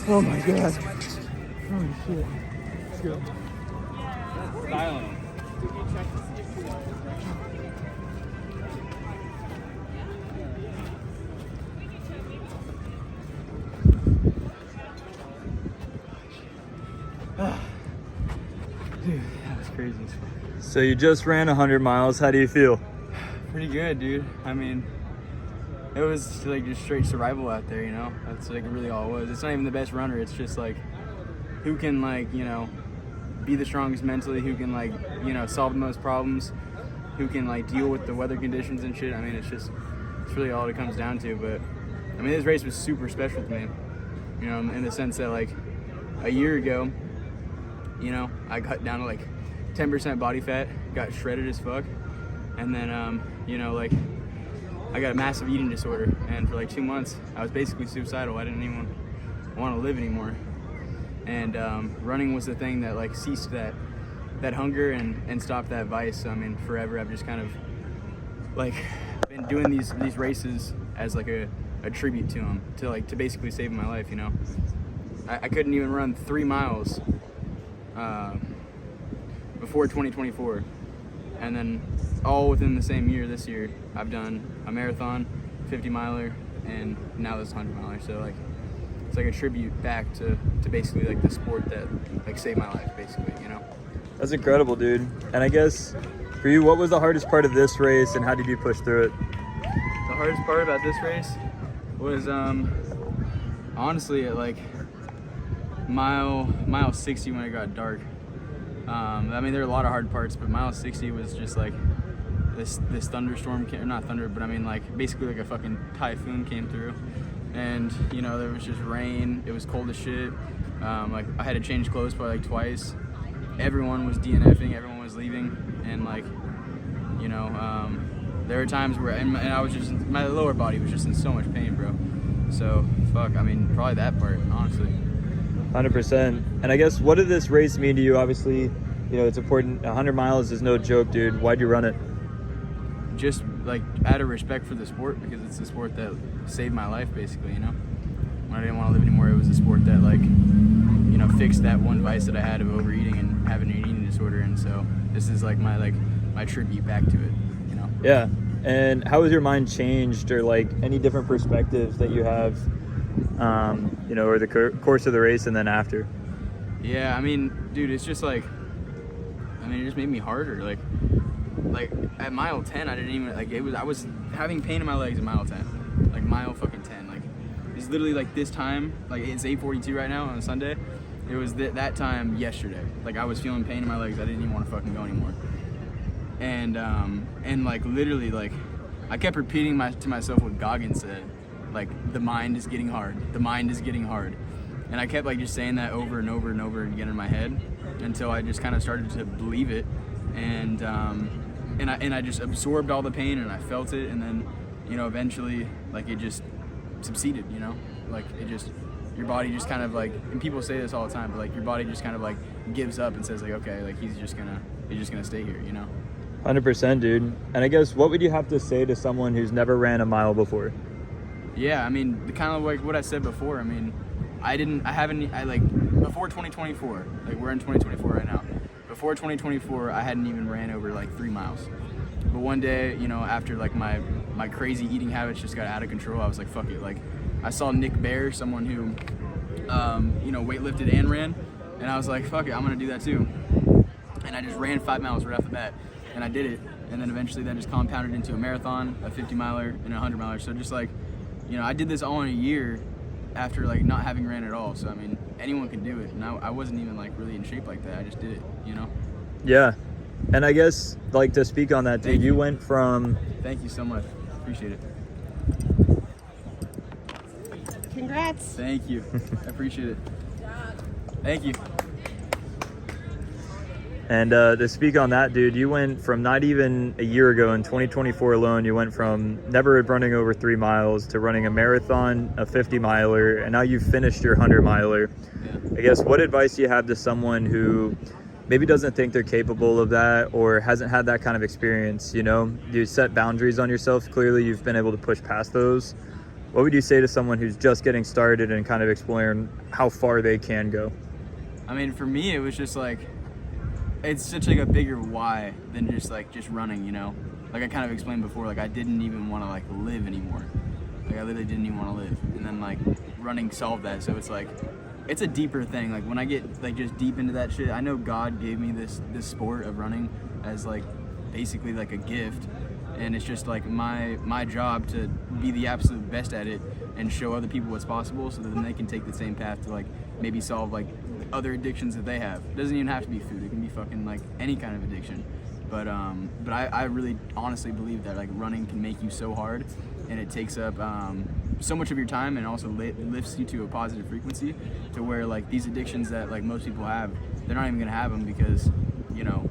Oh my god. Holy shit. Let's go. Styling. Dude, that was crazy as fuck. So you just ran 100 miles. How do you feel? Pretty good, dude. I mean, it was like just straight survival out there, you know? That's like really all it was. It's not even the best runner. It's just like who can like, you know, be the strongest mentally, who can like, you know, solve the most problems, who can like deal with the weather conditions and shit. I mean, it's really all it comes down to. But I mean, this race was super special to me, you know, in the sense that like a year ago, you know, I got down to like 10% body fat, got shredded as fuck. And then, you know, like I got a massive eating disorder. And for like 2 months, I was basically suicidal. I didn't even want to live anymore. And running was the thing that like ceased that hunger and stopped that vice. So, I mean, forever I've just kind of like been doing these races as like a tribute to them, to basically save my life, you know. I couldn't even run 3 miles before 2024, and then all within the same year, this year, I've done a marathon, 50 miler, and now this 100 miler. So like it's like a tribute back to basically like the sport that like saved my life, basically, you know. That's incredible, dude. And I guess for you, what was the hardest part of this race and how did you push through it? The hardest part about this race was honestly at like mile 60 when it got dark. I mean, there were a lot of hard parts, but mile 60 was just like this thunderstorm came, or not thunder, but I mean like basically like a fucking typhoon came through, and you know there was just rain. It was cold as shit. Like I had to change clothes probably like twice. Everyone was DNFing, everyone was leaving, and like you know there were times where and I was just, my lower body was just in so much pain, bro. So fuck, I mean probably that part, honestly. 100%. And I guess what did this race mean to you? Obviously, you know, it's important. 100 miles is no joke, dude. Why'd you run it? Just like out of respect for the sport, because it's the sport that saved my life, basically, you know. When I didn't want to live anymore, it was a sport that like, you know, fixed that one vice that I had of overeating and having an eating disorder. And so this is like my tribute back to it, you know. Yeah. And how has your mind changed, or like any different perspectives that you have, you know, over the course of the race and then after? Yeah, I mean, dude, it's just like, I mean, it just made me harder. Like at mile 10, I didn't even, like, I was having pain in my legs at mile 10. Like mile fucking 10. Like, it's literally like this time, like it's 8:42 right now on a Sunday. It was that time yesterday. Like I was feeling pain in my legs. I didn't even want to fucking go anymore. And like literally like, I kept repeating to myself what Goggins said. Like, the mind is getting hard. The mind is getting hard. And I kept like just saying that over and over and over again in my head until I just kind of started to believe it. And I just absorbed all the pain and I felt it. And then, you know, eventually like it just subsided, you know, like it just, your body just kind of like, and people say this all the time, but like your body just kind of like gives up and says like, okay, like he's just gonna stay here, you know? 100%, dude. And I guess what would you have to say to someone who's never ran a mile before? Yeah, I mean, kind of like what I said before. I mean, before 2024, like we're in 2024 right now. Before 2024, I hadn't even ran over like 3 miles. But one day, you know, after like my crazy eating habits just got out of control, I was like, fuck it. Like, I saw Nick Bear, someone who, you know, weightlifted and ran, and I was like, fuck it, I'm gonna do that too. And I just ran 5 miles right off the bat, and I did it. And then eventually that just compounded into a marathon, a 50 miler, and a 100 miler. So just like, you know, I did this all in a year after like not having ran at all. So I mean, anyone can do it. And I wasn't even like really in shape like that. I just did it, you know? Yeah. And I guess like to speak on that, dude, you went from... Thank you so much. Appreciate it. Congrats. Thank you. I appreciate it. Thank you. And to speak on that, dude, you went from not even a year ago in 2024 alone, you went from never running over 3 miles to running a marathon, a 50 miler, and now you've finished your 100 miler. Yeah. I guess what advice do you have to someone who maybe doesn't think they're capable of that or hasn't had that kind of experience? You know, you set boundaries on yourself. Clearly you've been able to push past those. What would you say to someone who's just getting started and kind of exploring how far they can go? I mean, for me, it was just like, it's such like a bigger why than just running, you know? Like I kind of explained before, like I didn't even want to like live anymore. Like I literally didn't even want to live. And then like running solved that. So it's like, it's a deeper thing. Like when I get like just deep into that shit, I know God gave me this sport of running as like basically like a gift. And it's just like my job to be the absolute best at it and show other people what's possible so that then they can take the same path to like maybe solve like other addictions that they have. It doesn't even have to be food. It can be fucking like any kind of addiction. But I really honestly believe that like running can make you so hard, and it takes up so much of your time and also lifts you to a positive frequency to where like these addictions that like most people have, they're not even gonna have them because, you know,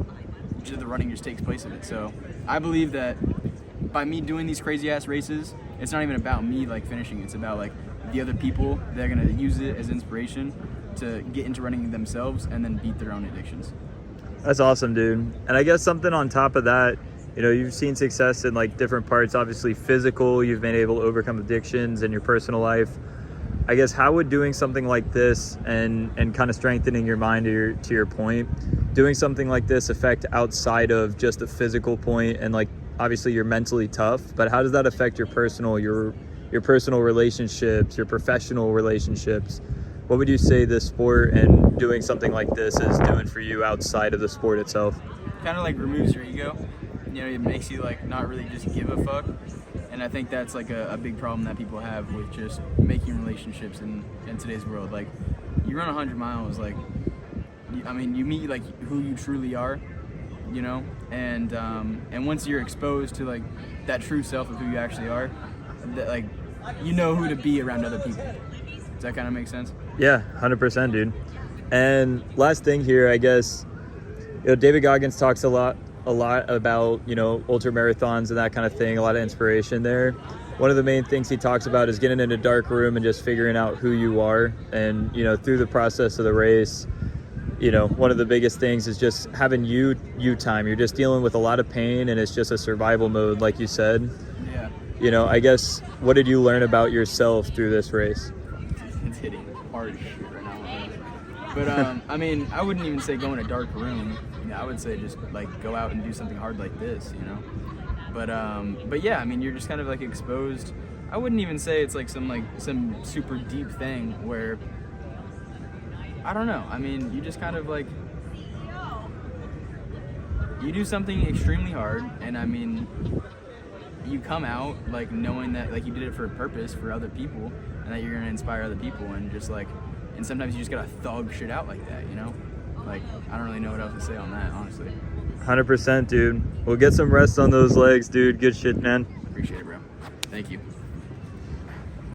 just the running just takes place of it. So I believe that by me doing these crazy ass races, it's not even about me like finishing. It's about like the other people that are gonna use it as inspiration to get into running themselves and then beat their own addictions. That's awesome, dude. And I guess something on top of that, you know, you've seen success in like different parts, obviously physical, you've been able to overcome addictions in your personal life. I guess how would doing something like this and kind of strengthening your mind to your point, doing something like this affect outside of just the physical point? And like obviously you're mentally tough, but how does that affect your personal relationships, your professional relationships? What would you say the sport and doing something like this is doing for you outside of the sport itself? Kind of like removes your ego. You know, it makes you like not really just give a fuck. And I think that's like a big problem that people have with just making relationships in today's world. Like you run 100 miles, like, you meet like who you truly are, you know? And once you're exposed to like that true self of who you actually are, that like, you know who to be around other people. Does that kind of make sense? Yeah, 100%, dude. And last thing here, I guess, you know, David Goggins talks a lot about, you know, ultra marathons and that kind of thing, a lot of inspiration there. One of the main things he talks about is getting in a dark room and just figuring out who you are. And, you know, through the process of the race, you know, one of the biggest things is just having you time. You're just dealing with a lot of pain and it's just a survival mode, like you said. Yeah. You know, I guess, what did you learn about yourself through this race? It's hitting hard as shit right now. But I mean, I wouldn't even say go in a dark room. You know, I would say just like go out and do something hard like this, you know. But yeah, I mean, you're just kind of like exposed. I wouldn't even say it's like some super deep thing where, I don't know. I mean, you just kind of like, you do something extremely hard, and I mean, you come out like knowing that like you did it for a purpose for other people, and that you're gonna inspire other people, and just like, and sometimes you just gotta thug shit out like that, you know? Like, I don't really know what else to say on that, honestly. 100%, dude. We'll get some rest on those legs, dude. Good shit, man. Appreciate it, bro. Thank you.